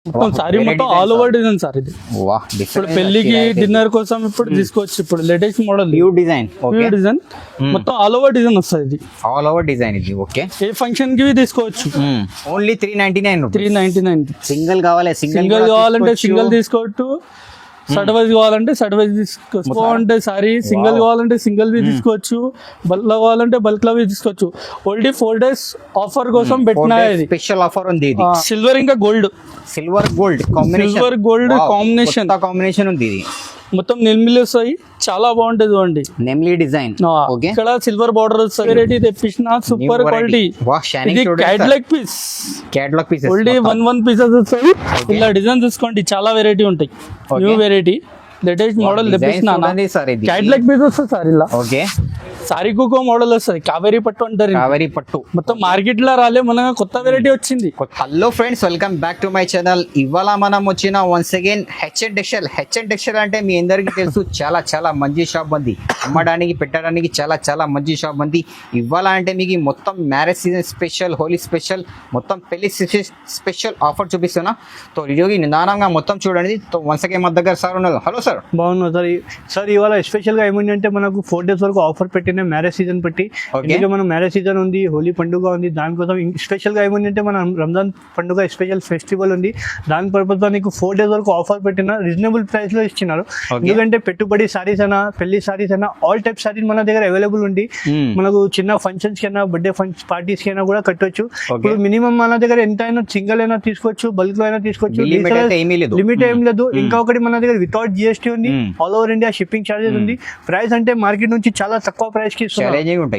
మొత్తం సారీ మొత్తం all over design sir ఇది. వాహ్ ఇప్పుడు పెళ్లికి డిన్నర్ కోసం ఇప్పుడు తీసుకోవచ్చు. ఇప్పుడు latest model new design. New design మొత్తం ఆల్ ఓవర్ డిజైన్ వస్తుంది ఇది. ఆల్ ఓవర్ డిజైన్ ఇది. ఓకే, ఏ ఫంక్షన్ కి తీసుకోవచ్చు. ఓన్లీ 399. 399. సింగిల్ కావాలి, సింగిల్ కావాలంటే సింగిల్ తీసుకోవచ్చు. సడ్ వైజ్ కావాలంటే సడ్ వైజ్ తీసుకోవచ్చు. అంటే సారీ సింగిల్ కావాలంటే సింగిల్ వి తీసుకోవచ్చు. బల్క్ లో కావాలంటే బల్క్ లో తీసుకోవచ్చు. ఓన్లీ 4 days ఆఫర్ కోసం పెట్టినా ఇది స్పెషల్ ఆఫర్ ఉంది. ఇది సిల్వర్ ఇంకా gold, silver gold combination, silver gold combination combination ఉంది. ఇది మొత్తం నెల్మిలి వస్తాయి, చాలా బాగుంటది చూడండి. నెమ్లీ డిజైన్. ఓకే, ఇక్కడ సిల్వర్ బార్డర్ వస్తాయి. వెరైటీ తెప్పించిన సూపర్ క్వాలిటీ. ఇది catalogue piece, catalogue piece only 1 pieces వస్తాయి. ఇలా డిజైన్ చూసుకోండి, చాలా వెరైటీ ఉంటాయి. న్యూ వెరైటీ లేటెస్ట్ మోడల్ తెప్పించిన క్యాటలాగ్ పీస్ వస్తుంది సార్. ఇలా ఓకే, సారీ కుకో మోడల్ వస్తుంది. కావేరీ పట్టు అంటారు. కావేరీ పట్టు మొత్తం మార్కెట్ లో రాలే, మన కొత్త వెరైటీ వచ్చింది. Hello friends, welcome back to my channel. ఇవాళ మనం వచ్చిన once again HN textile. HN textile అంటే మీ అందరికీ తెలుసు, చాలా చాలా మంచి షాప్ ఉంది. అమ్మడానికి పెట్టడానికి చాలా చాలా మంచి షాప్ ఉంది. ఇవాళ అంటే మీకు మొత్తం marriage season special, Holi special, మొత్తం పెళ్లి స్పెషల్ ఆఫర్ చూపిస్తున్నా. తో వీడియోకి నిదానంగా మొత్తం చూడండి. తో వన్స్ అగైన్ మా దగ్గర సార్ ఉన్నారు. Hello sir. బాగున్నా సార్. సార్ ఇవాళ స్పెషల్ గా ఏమైందంటే మనకు 4 days వరకు ఆఫర్ పెట్టిన మ్యారేజ్ సీజన్ పెట్టి. ఎందుకంటే మనం మ్యారేజ్ సీజన్ ఉంది, హోలీ పండుగ ఉంది, దానికోసం స్పెషల్ గా ఏమైందంటే మన రంజాన్ పండుగ స్పెషల్ ఫెస్టివల్ ఉంది. దాని పర్పస్ తో నీకు 4 days వరకు ఆఫర్ పెట్టిన రీజనబుల్ ప్రైస్ లో ఇచ్చినారు. ఎందుకంటే పెట్టుబడి సారీస్ అయినా, పెళ్లి సారీస్ అయినా, ఆల్ టైప్ సారీస్ మన దగ్గర అవైలబుల్ ఉంది. మనకు చిన్న ఫంక్షన్స్ కైనా, బర్త్డే పార్టీస్ కైనా కూడా కట్టొచ్చు. ఇప్పుడు మినిమం మన దగ్గర ఎంత అయినా సింగిల్ అయినా తీసుకోవచ్చు, బల్క్ లో అయినా తీసుకోవచ్చు, లిమిట్ ఏం లేదు. ఇంకా ఒకటి మన దగ్గర వితౌట్ జిఎస్టీ ఉంది, all over India shipping charges ఉంది. ప్రైస్ అంటే మార్కెట్ నుంచి చాలా తక్కువ ప్రైస్ కి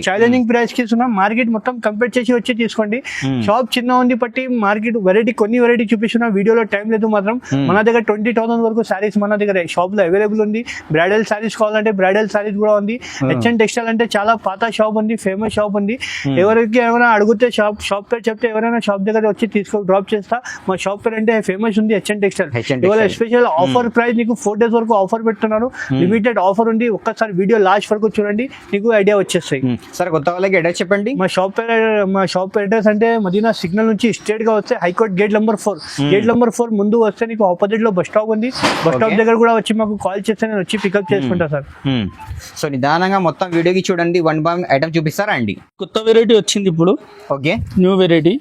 ఛాలెంజింగ్ ప్రైస్ కి ఇస్తున్నా. మార్కెట్ మొత్తం కంపేర్ చేసి వచ్చి తీసుకోండి. షాప్ చిన్న ఉంది బట్టి మార్కెట్ వెరైటీ కొన్ని వెరైటీ చూపిస్తున్నా. వీడియోలో టైం లేదు మాత్రం. మన దగ్గర 20,000 వరకు సారీస్ మన దగ్గర షాప్ లో అవైలబుల్ ఉంది. బ్రైడల్ సారీస్ కావాలంటే బ్రైడల్ సారీస్ కూడా ఉంది. హెచ్ఎన్ టెక్స్టైల్ అంటే చాలా పాత షాప్ ఉంది, ఫేమస్ షాప్ ఉంది. ఎవరికి ఏమైనా అడిగితే షాప్ పేరు చెప్తే ఎవరైనా షాప్ దగ్గర వచ్చి డ్రాప్ చేస్తా. మా షాప్ పేరు అంటే ఫేమస్ ఉంది హెచ్ఎన్ టెక్స్టైల్. ఇవాళ స్పెషల్ ఆఫర్ ప్రైస్ నీకు 4 days వరకు ఆఫర్ పెడుతున్నారు. లిమిటెడ్ ఆఫర్ ఉంది. ఒక్కసారి వీడియో లాస్ట్ వరకు చూడండి, నీకు ఐడియా వచ్చేస్తాయి. సార్ కొత్త వాళ్ళకి అడ్రస్ చెప్పండి. మా షాప్ అడ్రస్ అంటే మదీనా సిగ్నల్ నుంచి స్ట్రేట్ గా వస్తే high court gate number 4. Gate number 4 ముందు వస్తే నీకు ఆపోజిట్ లో బస్ స్టాప్ ఉంది. బస్ స్టాప్ దగ్గర కూడా వచ్చి మాకు కాల్ చేస్తే నేను వచ్చి పికప్ చేసుకుంటా సార్. సో నిదానంగా మొత్తం వీడియోకి చూడండి. 1 by 1 ఐటమ్ చూపిస్తారా అండి? కొత్త వెరైటీ వచ్చింది ఇప్పుడు. Okay, new variety.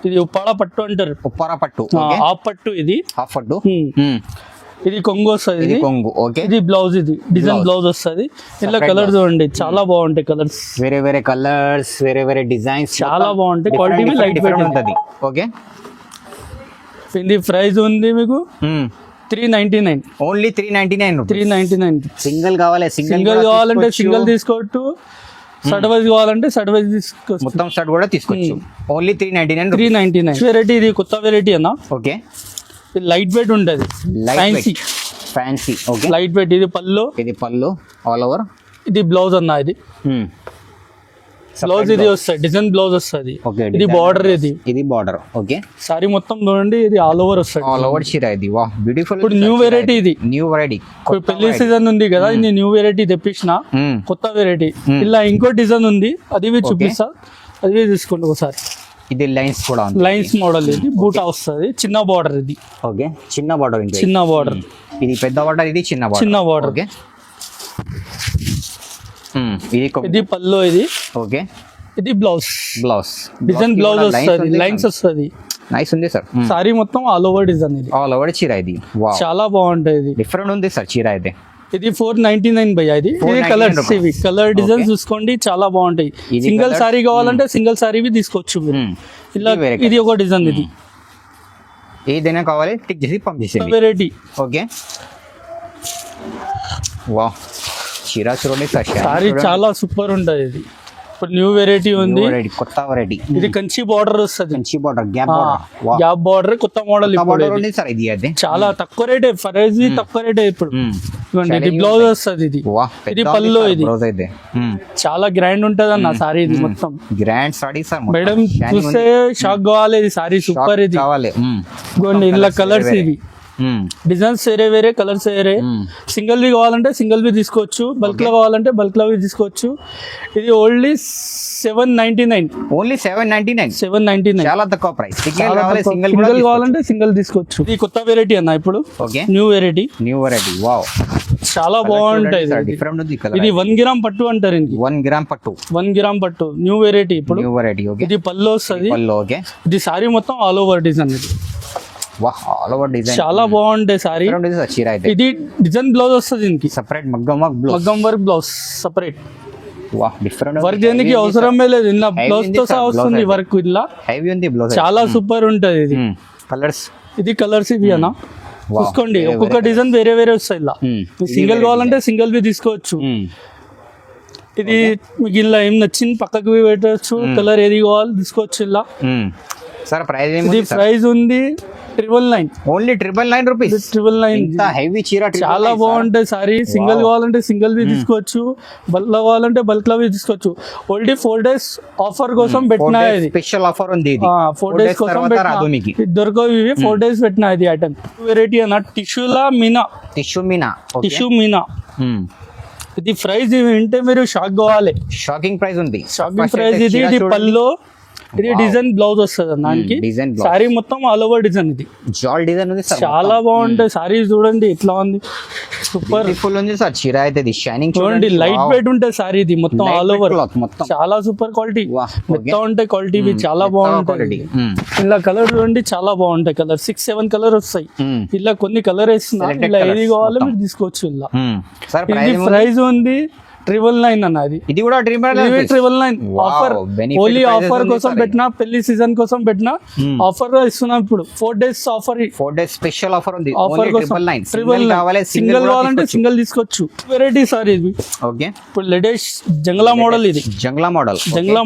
ఇది ఉప్పాడ పట్టు అంటారు. ఉప్పాడ పట్టు, హాఫ్ పట్టు. ఇది హాఫ్ పట్టు. ఇది కొంగు వస్తుంది. ఇది కొంగు. ఓకే, ఇది బ్లౌజ్. ఇది డిజైన్ బ్లౌజ్ వస్తుంది. ఇలా కలర్ చూడండి, చాలా బాగుంటాయి కలర్స్. వేరే వేరే కలర్స్, వేరే వేరే డిజైన్స్, చాలా బాగుంటాయి. క్వాలిటీ లైట్ వెయిట్ ఉంటుంది. ఓకే, ఇది ప్రైస్ ఉంది మీకు 399. ఓన్లీ 399. సింగిల్ కావాలి, సింగిల్ కావాలంటే సింగిల్ తీసుకోవచ్చు. సడ్ వైజ్ కావాలంటే సడ్ వైజ్ తీసుకోవచ్చు. మొత్తం సడ్ కూడా తీసుకోవచ్చు. ఓన్లీ 399. వెరైటీ. ఇది కొత్త వెరైటీ అన్న. ఓకే, లైట్ వెయిట్ ఉంటుంది. ఫ్యాన్సీ. Okay, light weight. ఇది పళ్ళు ఆల్ ఓవర్. ఇది బ్లౌజ్ అన్న. ఇది బ్లౌజ్. ఇది వస్తుంది డిజైన్ బ్లౌజ్ వస్తుంది. ఇది బార్డర్. ఇది బార్డర్. ఓకే, సారీ మొత్తం చూడండి, ఇది ఆల్ ఓవర్ వస్తుంది. ఆల్ ఓవర్ చీర. ఇది వాహ్ బ్యూటిఫుల్. ఇప్పుడు న్యూ వెరైటీ. ఇది న్యూ వెరైటీ. పెళ్లి సీజన్ ఉంది కదా, ఇది న్యూ వెరైటీ తెప్పించిన కొత్త వెరైటీ. ఇలా ఇంకో డిజైన్ ఉంది, అది చూపిస్తా. అది తీసుకోండి ఒకసారి. ఇది లైన్స్ కూడా ఉంది. Lines model. ఇది బూటా వస్తుంది. చిన్న బార్డర్. ఇది ఓకే, చిన్న బార్డర్. ఇది పెద్ద బార్డర్, ఇది చిన్న బార్డర్. ఓకే, ఇది పళ్ళు. ఇది ఓకే, ఇది బ్లౌజ్. డిజైన్ బ్లౌజ్ వస్తుంది. లైన్స్ వస్తుంది. నైస్ ఉంది సార్. సారీ మొత్తం ఆల్ ఓవర్ డిజైన్. ఇది ఆల్ ఓవర్ చీర. ఇది చాలా బాగుంటది. ఇది డిఫరెంట్ ఉంది సార్ చీర అయితే. ఇది 499 భయ్యా. ఇది కలర్స్. ఇవి కలర్ డిజైన్ చూసుకోండి, చాలా బాగుంటాయి. సింగిల్ సారీ కావాలంటే సింగిల్ సారీ తీసుకోవచ్చు మీరు. ఇలా ఇది ఒక డిజైన్. ఇది ఏదైనా కావాలి టిక్ చేసి పంపించండి. వెరైటీ. ఓకే, వా చీర చూడండి సార్. సారీ చాలా సూపర్ ఉంటుంది. ఇది ఇప్పుడు న్యూ వెరైటీ ఉంది, కొత్త వెరైటీ. ఇది కంచి బార్డర్ వస్తుంది. Kanchi border, gap border. కొత్త మోడల్. సార్ ఇది అదే చాలా తక్కువ రేట్. ప్రైస్ తక్కువ రేట్. ఇప్పుడు ఇది బ్లౌజ్ వస్తుంది. ఇది పళ్ళు. ఇది చాలా గ్రాండ్ ఉంటది అన్న సారీ. ఇది మొత్తం గ్రాండ్ సారీ సార్. మేడం చూస్తే షాక్ కావాలి. ఇది సారీ సూపర్. ఇది ఇలా కలర్స్. ఇవి డిజైన్స్ వేరే వేరే, కలర్స్ వేరే. సింగిల్ వి కావాలంటే సింగిల్ వి తీసుకోవచ్చు, బల్క్ లో కావాలంటే బల్క్ లో తీసుకోవచ్చు. ఇది ఓన్లీ 799. ఓన్లీ 799. 799 చాలా తక్కువ ప్రైస్. సింగిల్ కావాలంటే సింగిల్ తీసుకోవచ్చు. ఇది కొత్త వెరైటీ అన్న, ఇప్పుడు ఓకే న్యూ వెరైటీ. వావ్, చాలా బాగుంటాయి. డిఫరెంట్ ఉంది కలర్. ఇది 1 గ్రామ్ పట్టు అంటారు. 1 గ్రామ్ పట్టు. 1 గ్రామ్ పట్టు న్యూ వెరైటీ ఇప్పుడు. New variety. ఓకే, ఇది పళ్ళు వస్తుంది. ఓకే. ఇది సారీ మొత్తం ఆల్ ఓవర్ డిజైన్. ఇది వాహ్, ఆల్ ఓవర్ డిజైన్ చాలా బాగుంటాయి సారీ. చీర అయితే ఇది డిజైన్ బ్లౌజ్ వస్తుంది. దీనికి సెపరేట్ మగ్గం వర్క్ బ్లౌజ్ సెపరేట్. వాహ్, డిఫరెంట్. వర్క్ చేయడానికి అవసరమే లేదు, ఇలా బ్లౌజ్ తో సహా వస్తుంది వర్క్. ఇలా హెవీ ఉంది బ్లౌజ్, చాలా సూపర్ ఉంటది. ఇది కలర్స్. ఇది కలర్స్ ఇవి అన్న, చూసుకోండి. ఒక్కొక్క డిజైన్ వేరే వేరే వస్తాయి. ఇలా సింగిల్ కావాలంటే సింగిల్ వి తీసుకోవచ్చు. ఇది మీకు ఇలా ఏం నచ్చింది పక్కకు పెట్టచ్చు. కలర్ ఏది కావాలి తీసుకోవచ్చు. ఇలా సార్ ప్రైస్ ఇది ప్రైస్ ఉంది 999. Only 999 rupees. 999 హెవీ చీర, చాలా బాగుంటాయి సారీ. సింగిల్ కావాలంటే సింగిల్ వి తీసుకోవచ్చు, బల్క్ కావాలంటే బల్క్ లో తీసుకోవచ్చు. ఓన్లీ 4 days ఆఫర్ కోసం పెట్టినా. ఇది స్పెషల్ ఆఫర్ ఉంది. 4 days కోసం దొరకవు ఇవి. 4 days పెట్టినా ఇది ఐటమ్. వెరైటీ అన్న టిష్యూలా మీనా. టిష్యూ మీనా. ఇది ప్రైస్ వింటే మీరు షాక్ కావాలి. షాకింగ్ ప్రైస్ ఉంది. షాకింగ్ ప్రైస్ ఇది. ఇది పల్లో, ఇది డిజైన్ బ్లౌజ్ వస్తుంది దానికి. సారీ మొత్తం ఆల్ ఓవర్ డిజైన్. ఇది జాల్ డిజైన్ ఉంది. చాలా బాగుంటాయి సారీ. చూడండి ఎట్లా ఉంది, సూపర్ ఫుల్ ఉంది సార్. చీర అయితే షైనింగ్ చూడండి, లైట్ వెయిట్ ఉంటుంది సారీ. ఇది మొత్తం ఆల్ ఓవర్ చాలా సూపర్ క్వాలిటీ. మొత్తం ఉంటాయి క్వాలిటీ. ఇవి చాలా బాగుంటాయి. ఇలా కలర్ చూడండి, చాలా బాగుంటాయి. కలర్ 6-7 కలర్ వస్తాయి. ఇలా కొన్ని కలర్ వేస్తున్నా. ఇలా ఏది కావాలో మీరు తీసుకోవచ్చు. ఇలా ఇది ప్రైస్ ఉంది 999 అన్నది. ఇది కూడా 999 ఆఫర్. ఓన్లీ ఆఫర్ కోసం పెట్టినా, పెళ్లి సీజన్ కోసం పెట్టినా ఆఫర్ ఇస్తున్నాం ఇప్పుడు. 4 days offer. 4 days special offer ఉంది. ఆఫర్ కోసం 999. సింగిల్ కావాలంటే సింగిల్ తీసుకోవచ్చు. వెరైటీ సార్ ఇది. ఓకే, ఇప్పుడు లేటెస్ట్ జంగ్లా మోడల్. ఇది జంగ్లా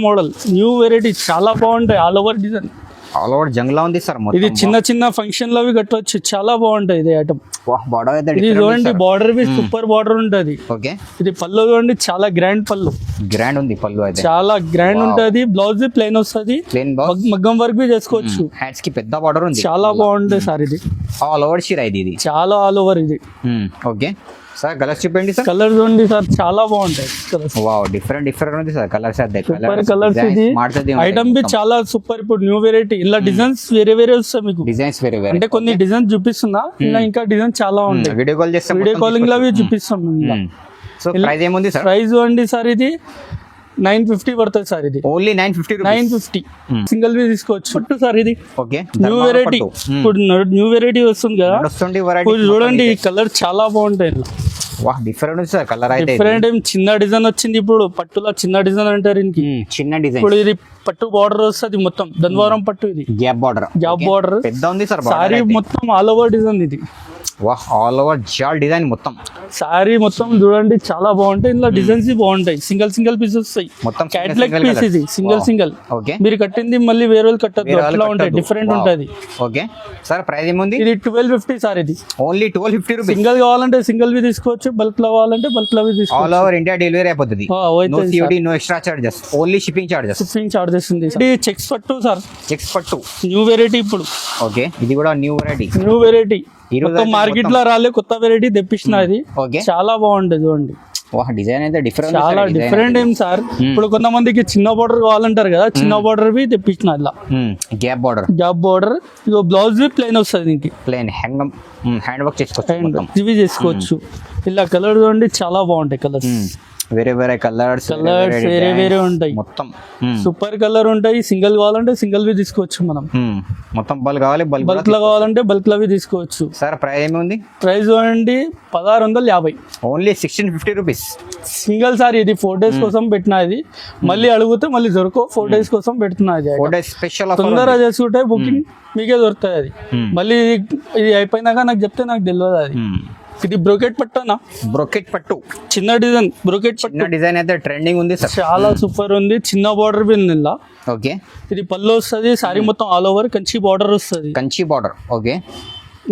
మోడల్ న్యూ వెరైటీ. చాలా బాగుంటాయి. All over design, all over జంగ్లా ఉంది సార్. ఇది చిన్న చిన్న ఫంక్షన్ లో కట్టవచ్చు. చాలా బాగుంటాయి ఇది ఐటమ్. ఇది చూడండి, బార్డర్ బి సూపర్ బార్డర్ ఉంటది. ఓకే, ఇది పళ్ళు చూడండి, చాలా గ్రాండ్ పళ్ళు. గ్రాండ్ ఉంది పళ్ళు అయితే, చాలా గ్రాండ్ ఉంటది. బ్లౌజ్ ప్లెయిన్ వస్తుంది. మగ్గం వర్క్ బి చేసుకోవచ్చు. హ్యాండ్స్ కి పెద్ద బార్డర్ ఉంది. చాలా బాగుంటాయి సార్. ఇది ఆల్ ఓవర్ చీర. ఇది చాలా ఆల్ ఓవర్. ఇది ఓకే సార్. కలర్స్ చెప్పండి సార్. కలర్ చూడండి సార్, చాలా బాగుంటాయి కలర్స్. వావ్, డిఫరెంట్ ఉంది సార్ కలర్స్. Super colours. ఇది ఐటమ్ బి చాలా సూపర్. ఇప్పుడు న్యూ వెరైటీ. ఇలా డిజైన్స్ వేరే వేరే వస్తాయి మీకు. డిజైన్స్ వేరే వేరే అంటే కొన్ని డిజైన్స్ చూపిస్తున్నా. ఇలా ఇంకా డిజైన్ చాలా ఉంటాయి. వీడియో కాల్ చేస్తే వీడియో కాలింగ్ లో చూపిస్తాం. సో ప్రైస్ ఏముంది సార్? ప్రైస్ చూడండి సార్, ఇది 950 పడుతుంది సార్. ఇది ఓన్లీ 950. సింగిల్ వి తీసుకోవచ్చు. పట్టు సార్ ఇది. Okay, new variety. ఇప్పుడు న్యూ వెరైటీ వస్తుంది కదా, చూడండి. ఈ కలర్ చాలా బాగుంటాయి. వాహ్, డిఫరెంట్ ఉంది సార్ కలర్ అయితే. డిఫరెంట్ చిన్న డిజైన్ వచ్చింది ఇప్పుడు. పట్టులో చిన్న డిజైన్ అంటారు ఇంకి. చిన్న డిజైన్. ఇప్పుడు ఇది పట్టు బార్డర్ వస్తుంది మొత్తం. ధన్వారం పట్టు. ఇది గ్యాప్ బార్డర్ పెద్ద ఉంది సార్. సారీ మొత్తం ఆల్ ఓవర్ డిజైన్. ఇది వాహ్, ఆల్ ఓవర్ జాల్ డిజైన్ మొత్తం. సారీ మొత్తం చూడండి, చాలా బాగుంటాయి. ఇందులో డిజైన్స్ బాగుంటాయి. సింగిల్ పీస్ వస్తాయి. మొత్తం క్యాట్లాగ్ పీస్. ఇది సింగిల్. ఓకే, మీరు కట్టింది మళ్ళీ వేరే వాళ్ళు కట్టద్దు. అట్లా ఉంటాయి, డిఫరెంట్ ఉంటది. ఓకే సార్, ప్రైస్ ఏముంది? ఇది 1250 సార్. ఇది ఓన్లీ 1250 రూపీస్. సింగిల్ కావాలంటే సింగిల్ వి తీసుకోవచ్చు, బల్క్ లో కావాలంటే బల్క్ లో తీసుకోవచ్చు. ఆల్ ఓవర్ ఇండియా డెలివరీ అయిపోతుంది. No COD, no extra charges, only shipping charges ఉంది. ఇది చెక్స్ పట్టు సార్. చెక్స్ పట్టు న్యూ వెరైటీ ఇప్పుడు. ఓకే, ఇది కూడా న్యూ వెరైటీ. మార్కెట్ లో రాలే, కొత్త వెరైటీ తెప్పించిన. ఇది చాలా బాగుంటది చూడండి. డిజైన్ అయితే డిఫరెంట్, చాలా డిఫరెంట్. ఏం సార్, ఇప్పుడు కొంతమందికి చిన్న బార్డర్ కావాలంటారు కదా, చిన్న బార్డర్ బి తెప్పించిన. ఇలా గ్యాప్ బార్డర్. ఇదో బ్లౌజ్ బి ప్లెయిన్ వస్తుంది. దీనికి ప్లెయిన్ హ్యాండ్ వర్క్ చేసుకోవచ్చు. ఇవి చేసుకోవచ్చు. ఇలా కలర్ చూడండి, చాలా బాగుంటాయి కలర్స్. వేరే కలర్స్ వేరే వేరే ఉంటాయి. మొత్తం సూపర్ కలర్ ఉంటాయి. సింగిల్ కావాలంటే సింగిల్ వి తీసుకోవచ్చు మనం. మొత్తం బల్క్ కావాలి, బల్క్ లో కావాలంటే బల్క్ లో తీసుకోవచ్చు. సార్ ప్రైస్ ఏముంది? ప్రైస్ చూడండి 1650. Only 1650 rupees. Single sir. ఇది 4 days కోసం పెట్టినా. ఇది మళ్ళీ అడిగితే మళ్ళీ దొరకవు. 4 days కోసం పెడుతున్నా. ఇది 4 days స్పెషల్. తొందరగా చేసుకుంటే బుకింగ్ మీకే దొరుకుతుంది. అది మళ్ళీ ఇది అయిపోయినాక నాకు చెప్తే నాకు తెలియదు. అది ఇది బ్రోకెట్ పట్టు. బ్రోకెట్ పట్టు చిన్న డిజైన్. బ్రోకెట్ పట్టు డిజైన్ అయితే ట్రెండింగ్ ఉంది సార్. చాలా సూపర్ ఉంది. చిన్న బార్డర్ బి ఉంది ఇలా. ఓకే, ఇది పళ్ళు వస్తుంది. సారీ మొత్తం ఆల్ ఓవర్ కంచి బార్డర్ వస్తుంది. కంచి బార్డర్. ఓకే,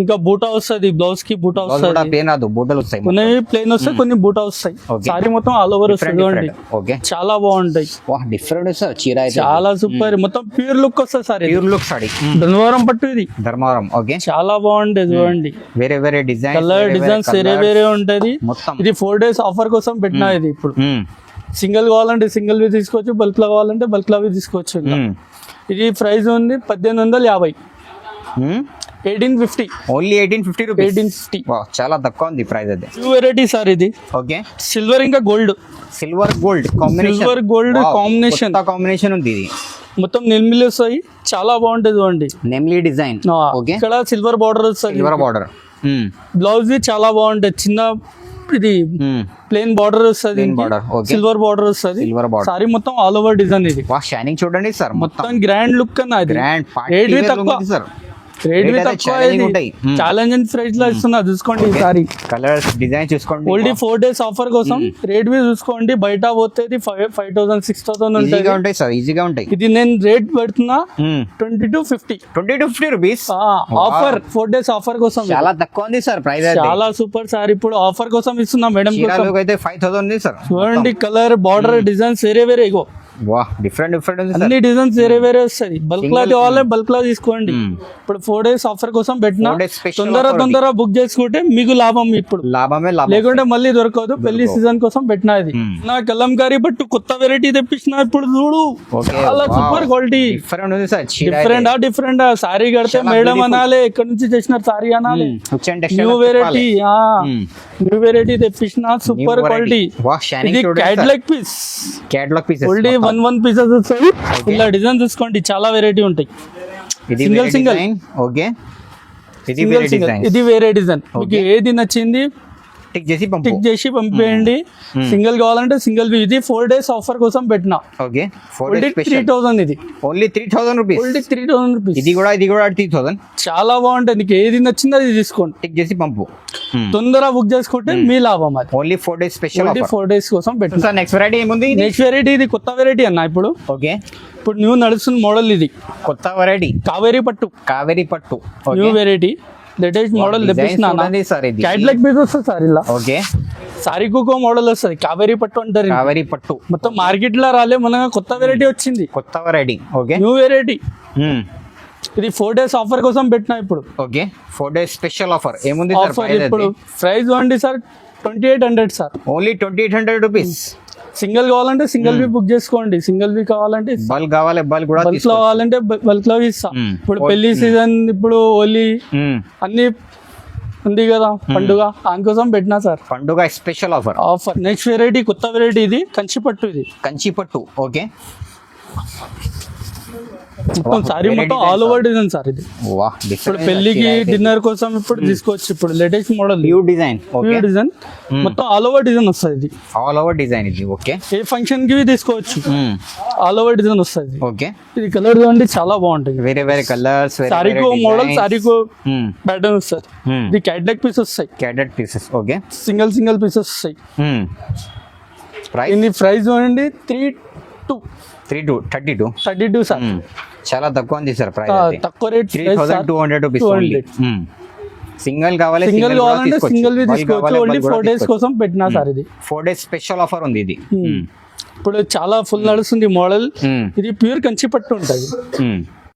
ఇంకా బూటా వస్తుంది, బ్లౌజ్ కి బూటా వస్తుంది. ప్లేన్ రాదు, బూటలు వస్తాయి. కొన్ని ప్లేన్ వస్తాయి, కొన్ని బూటా వస్తాయి. Okay. సారీ మొత్తం ఆల్ ఓవర్ వస్తుంది చూడండి, ఓకే చాలా బాగుంటాయి. వా డిఫరెంట్ సార్ చీర అయితే చాలా సూపర్, మొత్తం ప్యూర్ లుక్ వస్తుంది సార్. ప్యూర్ లుక్ సారీ, ధన్వరం పట్టు ఇది, ధర్మవరం. ఓకే, చాలా బాగుంటది చూడండి. వేరే వేరే డిజైన్, కలర్ డిజైన్స్ వేరే వేరే ఉంటది. మొత్తం ఇది 4 days ఆఫర్ కోసం పెట్టినా. ఇది ఇప్పుడు సింగిల్ కావాలంటే సింగిల్ వి తీసుకోవచ్చు, బల్క్ లో కావాలంటే బల్క్ లో తీసుకోవచ్చు. ఇది ప్రైస్ ఉంది 1850, 1850, ఓన్లీ 1850 రూపీస్. 1850 చాలా తక్కువ ఉంది ప్రైస్ అయితే. న్యూ వెరైటీ సార్ ఇది. ఓకే, సిల్వర్ ఇంకా gold, silver gold combination, silver gold combination, combination ఉంది ఇది. మొత్తం నెల్మిల్ వస్తాయి, చాలా బాగుంటది చూడండి. నెమ్లీ డిజైన్. ఓకే, ఇక్కడ సిల్వర్ బార్డర్ వస్తుంది, సిల్వర్ బార్డర్. బ్లౌజ్ చాలా బాగుంటది. చిన్న ఇది ప్లేన్ బార్డర్ వస్తుంది, border, okay. సిల్వర్ బార్డర్ వస్తుంది. సిల్వర్ బార్డర్, సారీ మొత్తం ఆల్ ఓవర్ డిజైన్. ఇది వా షైనింగ్ చూడండి సార్, మొత్తం గ్రాండ్ లుక్ అన్న. గ్రాండ్ రేట్ వి తక్కువ సార్, రేట్ వి తక్కువ. ఛాలెంజ్ ప్రైస్ లో ఇస్తున్నా, చూసుకోండి. ఈ సారీ కలర్స్ డిజైన్ చూసుకోండి. ఓన్లీ 4 days ఆఫర్ కోసం రేట్ వి చూసుకోండి. బయట పోతే 5,000 6,000 ఈజీగా ఉంటుంది. ఉంటాయి సార్, ఈజీగా ఉంటాయి. ఇది నేను రేట్ పెడుతున్నా 2250, 2250 రూపీస్ ఆఫర్. 4 days ఆఫర్ కోసం చాలా తక్కువ ఉంది సార్ ప్రైస్. చాలా సూపర్ సార్. ఇప్పుడు ఆఫర్ కోసం ఇస్తున్నా మేడం. అయితే 5000 ఉంది సార్. చూడండి కలర్, బార్డర్, డిజైన్స్ వేరే వేరే. ఇగో వా డిఫరెంట్ డిఫరెంట్ ఉంది సార్, అన్ని డిజైన్స్ వేరే వేరే వస్తాయి. బల్క్ లా కావాలి, బల్క్ లా తీసుకోండి. ఇప్పుడు 4 days ఆఫర్ కోసం పెట్టినా. 4 days special తొందర బుక్ చేసుకుంటే మీకు లాభం. ఇప్పుడు లాభమే లాభం, లేకుంటే మళ్ళీ దొరకదు. పెళ్లి సీజన్ కోసం పెట్టినా. ఇది నా కలంకారీ బట్టు కొత్త వెరైటీ తెప్పించిన. ఇప్పుడు చూడు, చాలా సూపర్ క్వాలిటీ. డిఫరెంట్ ఉంది సార్. డిఫరెంట్ సారీ కడితే మేడం అనాలి, ఎక్కడి నుంచి చేసిన సారీ అనాలి. న్యూ వెరైటీ, న్యూ వెరైటీ తెప్పించిన. Super quality. ఇది catalogue piece, catalogue piece only 1 pieces వస్తాయి. ఇలా డిజైన్ చూసుకోండి, చాలా వెరైటీ ఉంటాయి. సింగిల్ ఓకే, ఇది వేరే డిజైన్. మీకు ఏది నచ్చింది టిక్ చేసి పంపేయండి. సింగిల్ కావాలంటే సింగిల్. ఇది 4 days ఆఫర్ కోసం పెట్టినా. ఓకే, 3000. ఇది ఓన్లీ 3000 రూపీస్. Only 3000 rupees. ఇది కూడా 3000. చాలా బాగుంటుంది. నీకు ఏది నచ్చిందో అది తీసుకోండి, టిక్ చేసి పంపు. తొందర బుక్ చేసుకుంటే మీ లాభం. అది ఓన్లీ 4 days స్పెషల్. 4 days కోసం పెట్టిన. సార్ నెక్స్ట్ వెరైటీ ఏముంది? నెక్స్ట్ వెరైటీ ఇది కొత్త వెరైటీ అన్న. ఇప్పుడు ఓకే, ఇప్పుడు న్యూ నడుస్తున్న మోడల్. ఇది కొత్త వెరైటీ, కావేరీ పట్టు. న్యూ వెరైటీ, లేటెస్ట్ మోడల్ తెప్పిస్తున్నా. క్యాట్లాగ్ పీస్ వస్తుంది సార్ ఇలా. ఓకే, సారీ కుకో మోడల్ వస్తుంది. కావేరీ పట్టు అంటారు. కావేరీ పట్టు మొత్తం మార్కెట్ లో రాలే, మన కొత్త వెరైటీ వచ్చింది. కొత్త వెరైటీ. Okay, new variety. ఇది 4 days ఆఫర్ కోసం పెట్టినా. ఇప్పుడు ఓకే, 4 days స్పెషల్ ఆఫర్ ఏముంది ఆఫర్? ఇప్పుడు ప్రైస్ అండి sir 2800 sir. Only 2800 rupees. Single కావాలంటే సింగిల్ వి బుక్ చేసుకోండి. సింగిల్ వి కావాలంటే బల్క్ కావాలి, బల్క్ కూడా బల్క్ లో కావాలంటే బల్క్ లో ఇస్తా. ఇప్పుడు పెళ్లి సీజన్, ఇప్పుడు హోలీ అన్ని ఉంది కదా, పండుగ, దానికోసం పెట్టినా సార్. పండుగ స్పెషల్ ఆఫర్. నెక్స్ట్ వెరైటీ కొత్త వెరైటీ. ఇది కంచి పట్టు. ఇది కంచి పట్టు. ఓకే, మొత్తం సారీ మొత్తం ఆల్ ఓవర్ డిజైన్ సార్. ఇది ఇప్పుడు పెళ్లికి, డిన్నర్ కోసం ఇప్పుడు తీసుకోవచ్చు. ఇప్పుడు latest model, new design. New design, మొత్తం ఆల్ ఓవర్ డిజైన్ వస్తుంది. ఇది ఆల్ ఓవర్ డిజైన్. ఇది ఓకే, ఏ ఫంక్షన్ కి తీసుకోవచ్చు. ఆల్ ఓవర్ డిజైన్ వస్తుంది. ఓకే, ఇది కలర్ చూడండి, చాలా బాగుంటుంది. వేరే వేరే కలర్స్, సారీకో మోడల్, సారీకో ప్యాటర్న్ వస్తుంది. ఇది క్యాట్లాగ్ పీస్ వస్తాయి. Catalogue pieces. Okay, single pieces వస్తాయి. ఇది ప్రైస్ చూడండి 32 సార్. చాలా తక్కువ ఉంది సార్ ప్రైస్. తక్కువ రేట్, 3200 రూపీస్. సింగిల్ కావాలంటే సింగిల్ వి తీసుకోవచ్చు. ఓన్లీ 4 days కోసం పెట్టినా సార్. ఇది 4 days స్పెషల్ ఆఫర్ ఉంది. ఇది ఇప్పుడు చాలా ఫుల్ నడుస్తుంది మోడల్. ఇది ప్యూర్ కంచి పట్టు ఉంటుంది.